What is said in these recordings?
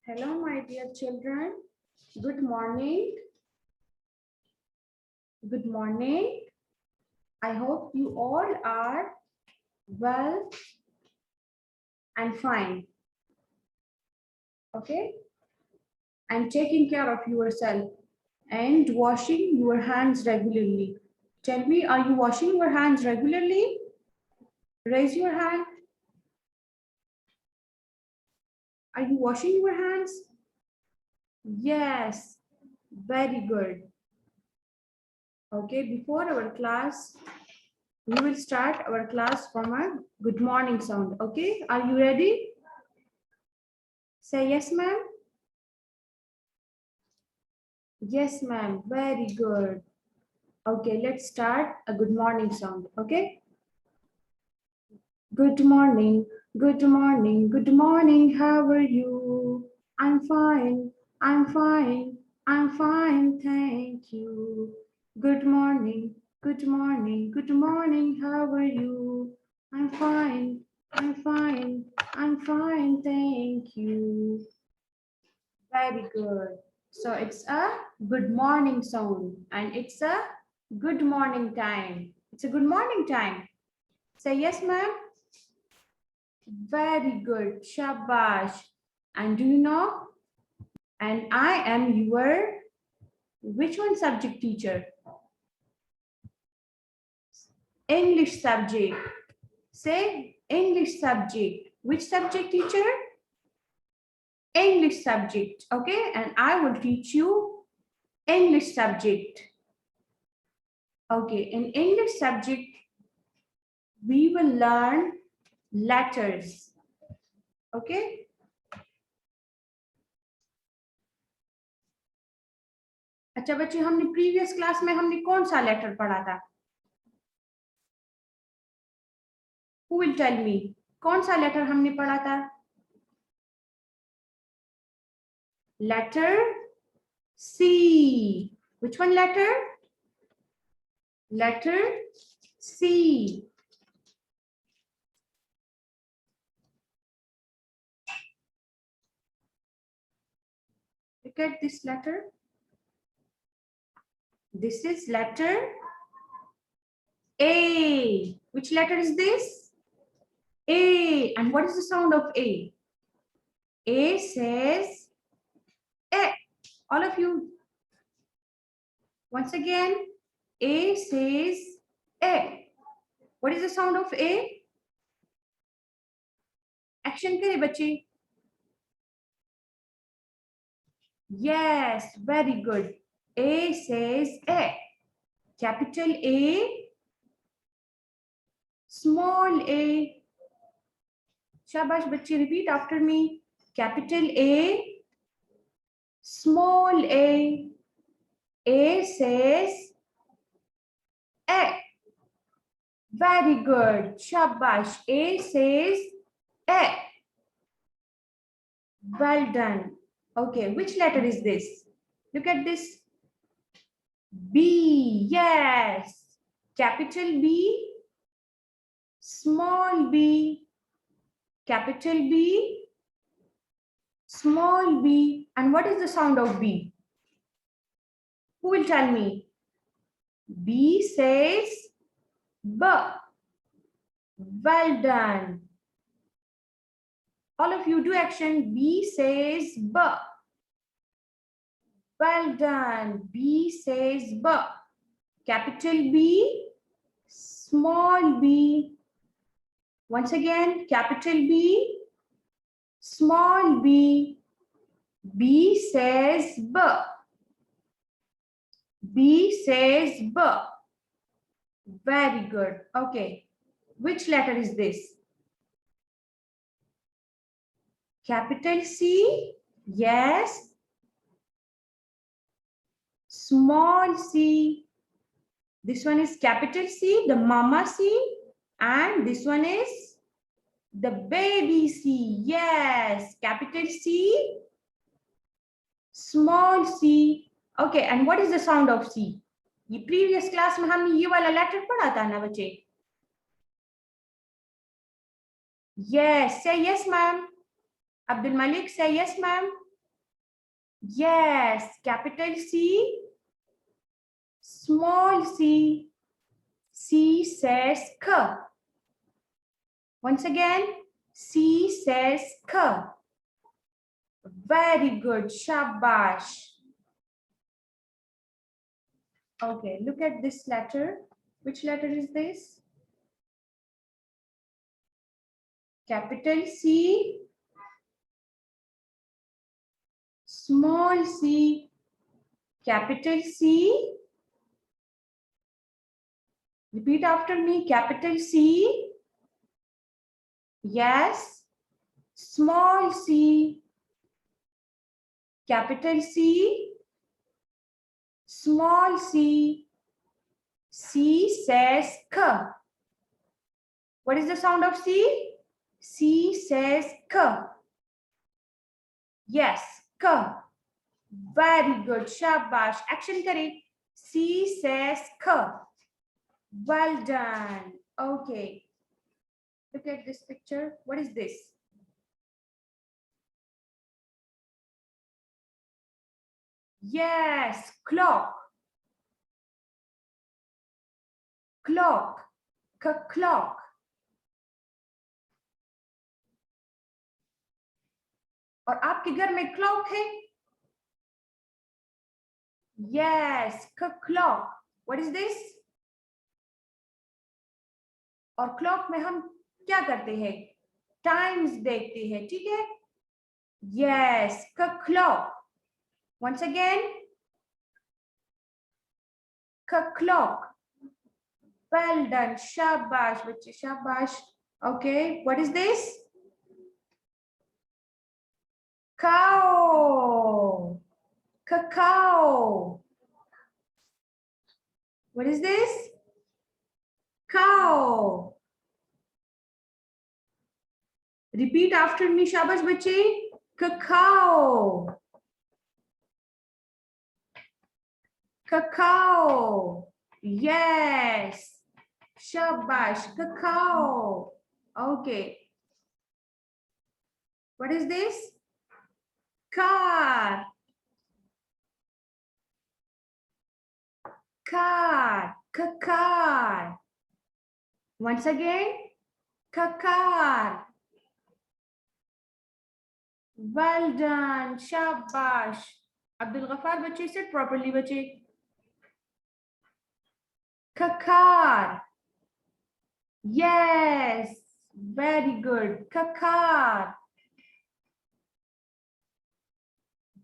Hello, my dear children. Good morning. Good morning. I hope you all are well and fine. Okay? And taking care of yourself and washing your hands regularly. Tell me, are you washing your hands regularly? Raise your hand. Are you washing your hands? Yes, very good. Okay, before our class, we will start our class from a good morning sound. Okay, are you ready? Say yes, ma'am. Yes, ma'am. Very good. Okay, let's start a good morning sound. Okay. Good morning. Good morning. Good morning. How are you? I'm fine. I'm fine. I'm fine. Thank you. Good morning. Good morning. Good morning. How are you? I'm fine. I'm fine. I'm fine. Thank you. Very good. So it's a good morning sound and it's a good morning time. It's a good morning time. Say yes, ma'am. Very good. Shabash. And do you know? And I am your which one subject teacher? English subject. Say English subject. Which subject teacher? English subject. Okay. And I will teach you English subject. Okay. In English subject, we will learn letters. Okay. अच्छा बच्चे हमने previous class में हमने कौन सा letter पढ़ा था? Who will tell me? कौन सा लेटर हमने पढ़ा था? Letter C. Which one letter? Letter C. Look at this letter. This is letter A. Which letter is this? A. And what is the sound of A? A says A. All of you. Once again, A says A. What is the sound of A? Action kare bache. Yes, very good. A says A. Capital A, small a. Shabash bache, repeat after me. Capital A, small a. A says A. Very good. Shabash. A says A. Well done. Okay, which letter is this? Look at this. B. Yes. Capital B, small b. Capital B, small b. And what is the sound of B? Who will tell me? B says B. Well done. All of you do action. B says B. Well done. B says B. Capital B, small b. Once again, capital B, small b. B says B. B says B. Very good. Okay. Which letter is this? Capital C? Yes. Small c. This one is capital C, the mama C. And this one is the baby C. Yes. Capital C, small c. Okay. And what is the sound of C? ये previous class में हमने ये वाला letter पढ़ा था ना बच्चे? Yes. Say yes, ma'am. Abdul Malik, say yes, ma'am. Yes, capital C, small c. C says k. Once again, C says k. Very good, shabash. Okay, look at this letter. Which letter is this? Capital C, small c, capital C. Repeat after me, capital C. Yes, small c, capital C, small c. C says k. What is the sound of C? C says k. Yes, k. Very good, shabash. Action kare. C says k. Well done. Okay. Look at this picture. What is this? Yes, clock. Clock. Clock. और आपके घर में clock है? Yes, clock. What is this? और clock में हम क्या करते हैं? टाइम्स देखते हैं, ठीक है? Yes, clock. Once again, clock. Well done, shabash, बच्चे shabash. Okay, what is this? Cow. Cacao. What is this? Cow. Repeat after me, shabash bache. Cacao. Cacao. Yes. Shabash. Cacao. Okay. What is this? Car. Car. Car. Once again. Car. Well done. Shabash. Abdul Ghaffar bache, said properly bache. Kakar. Yes. Very good. Kakar.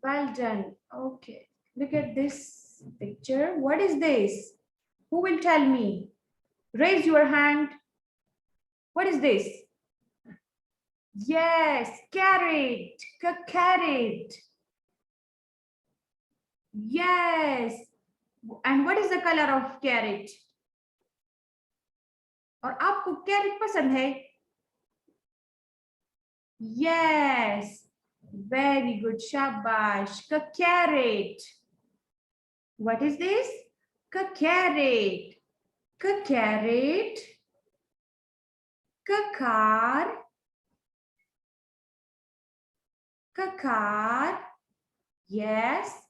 Well done. Okay. Look at this picture. What is this? Who will tell me? Raise your hand. What is this? Yes. Carrot. Carrot. Yes. And what is the color of carrot? और आपको carat पसंद है? Yes. Very good. Shabash. Carrot. What is this? Carrot. Carrot. Car. Car. Yes.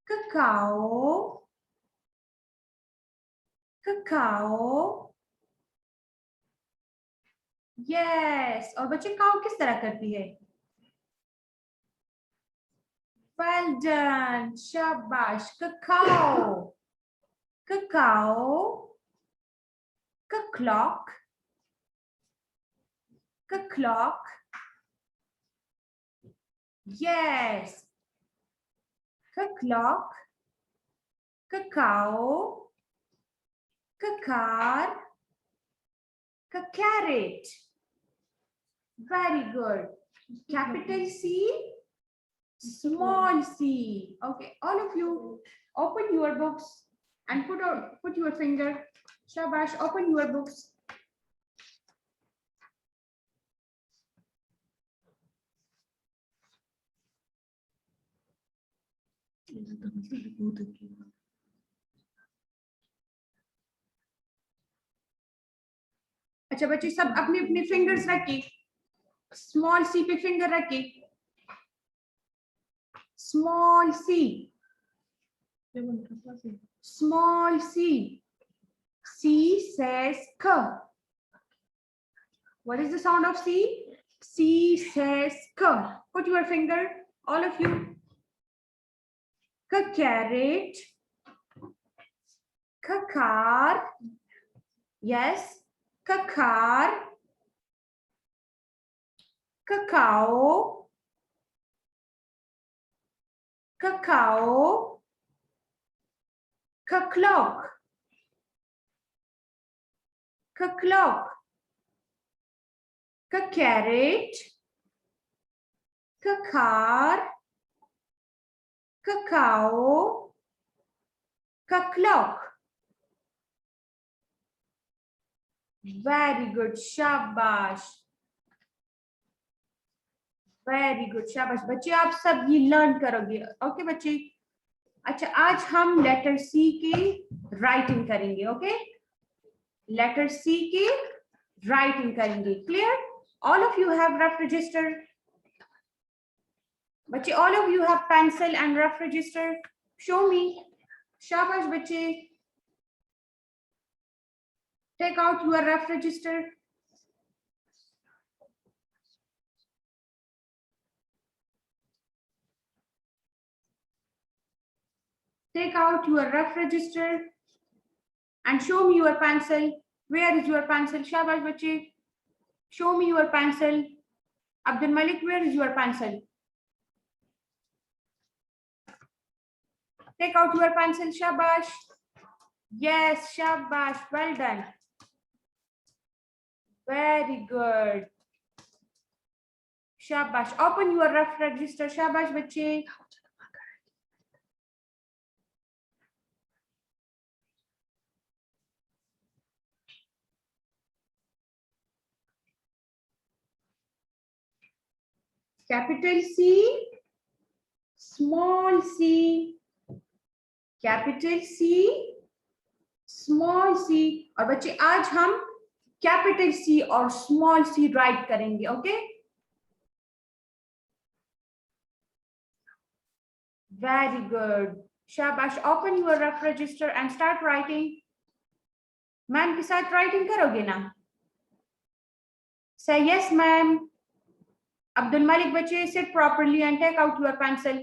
Cacao. Cacao. Yes. और बच्चे काऊ किस तरह करती है? Well done. Shabash. Cacao. Cacao. Clock. Clock. Yes. Clock. Cacao. Car. Carrot. Very good. Capital C, small c. Okay, all of you open your books and put your finger. Shabash, open your books. अच्छा बच्चे सब अपने अपने fingers रखिए. Small C पे finger रखिए. Small C. Small C. C says K. What is the sound of C? C says K. Put your finger, all of you. K carrot. K car. Yes. K car. Cacao. Cacao. K clock. K clock. K carrot. K car. Cacao. K clock. Very good. शाबाश. Very good शाबाश बच्चे, आप सब ये learn करोगे. Okay बच्चे. अच्छा, आज हम लेटर सी की राइटिंग करेंगे. ओके, लेटर सी की राइटिंग करेंगे. Clear? All of you have rough register. बच्चे, all of you have pencil and rough register. Show me. शाबाश बच्चे. Take out your rough register. Take out your rough register and show me your pencil. Where is your pencil? Shabash bache. Show me your pencil. Abdul Malik, where is your pencil? Take out your pencil. Shabash. Yes, shabash. Well done. Very good. Shabash. Open your rough register. Shabash bache. Capital C, small c, capital C, small c. और बच्चे, आज हम capital C और small c write करेंगे. Okay, very good. शाबाश. Open your rough register and start writing. Ma'am के साथ writing करोगे ना? Say yes ma'am. Abdul Malik bache, sit properly and take out your pencil.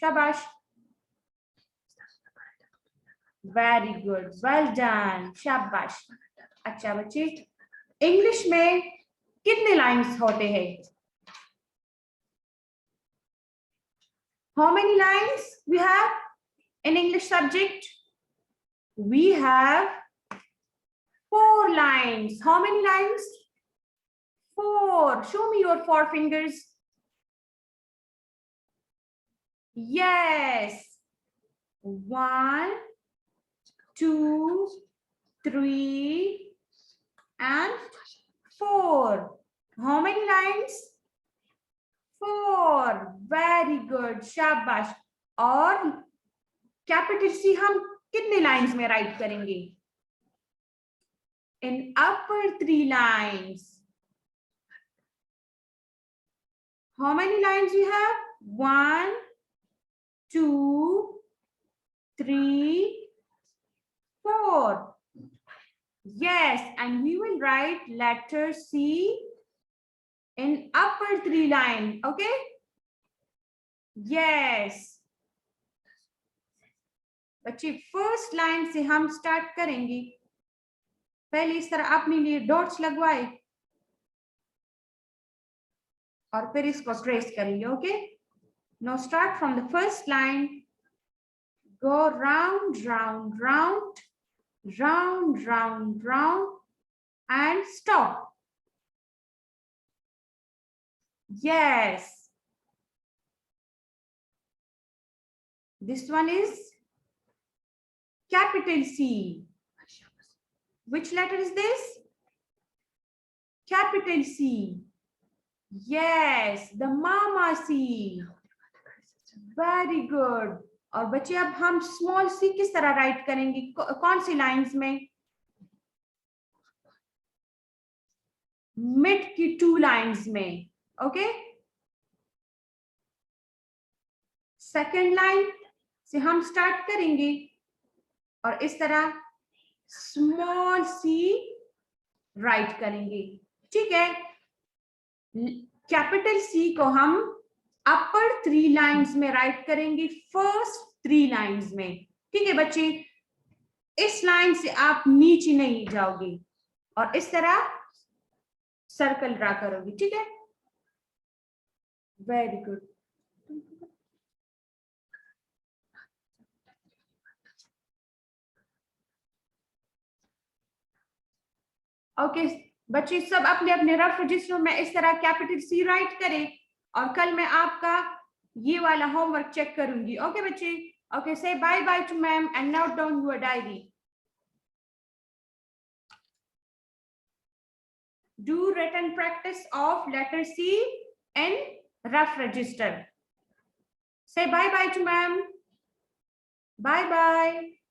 Shabash. Very good. Well done. Shabash. अच्छा बच्चे, English में कितने lines होते हैं? How many lines we have in English subject? We have 4 lines. How many lines? 4. Show me your 4 fingers. Yes. 1, 2, 3, and 4. How many lines? 4. Very good. शाबाश. और capital C हम कितने लाइंस में राइट करेंगे? In upper 3 lines. How many lines you have? 1, 2, 3, 4. Yes, and we will write letter C in upper 3 line. Okay? Yes. बच्चे, first line से हम start करेंगे. पहले इस तरह अपने लिए डॉट्स लगवाए और फिर इसको ट्रेस करेंगे. Okay, now start from the first line. Go round round round, round round round, and stop. Yes, this one is capital C. Which letter is this? Capital C. Yes, the mama C. Very good. और बच्चे, अब हम small C किस तरह right करेंगे? कौन सी lines में? Mid की 2 लाइंस में. ओके, सेकेंड लाइन से हम स्टार्ट करेंगे और इस तरह स्मॉल सी राइट करेंगे, ठीक है। कैपिटल सी को हम अपर 3 लाइंस में राइट करेंगे, फर्स्ट 3 लाइंस में, ठीक है बच्चे। इस लाइन से आप नीचे नहीं जाओगे और इस तरह सर्कल ड्रा करोगे, ठीक है। Very good. ओके बच्चे, सब अपने अपने रफ रजिस्टर में इस तरह कैपिटल सी राइट करें और कल मैं आपका ये वाला होमवर्क चेक करूंगी। ओके बच्चे, okay, say bye bye to ma'am and note down your diary. Do written practice of letter C in rough register. Say bye bye to ma'am. Bye bye.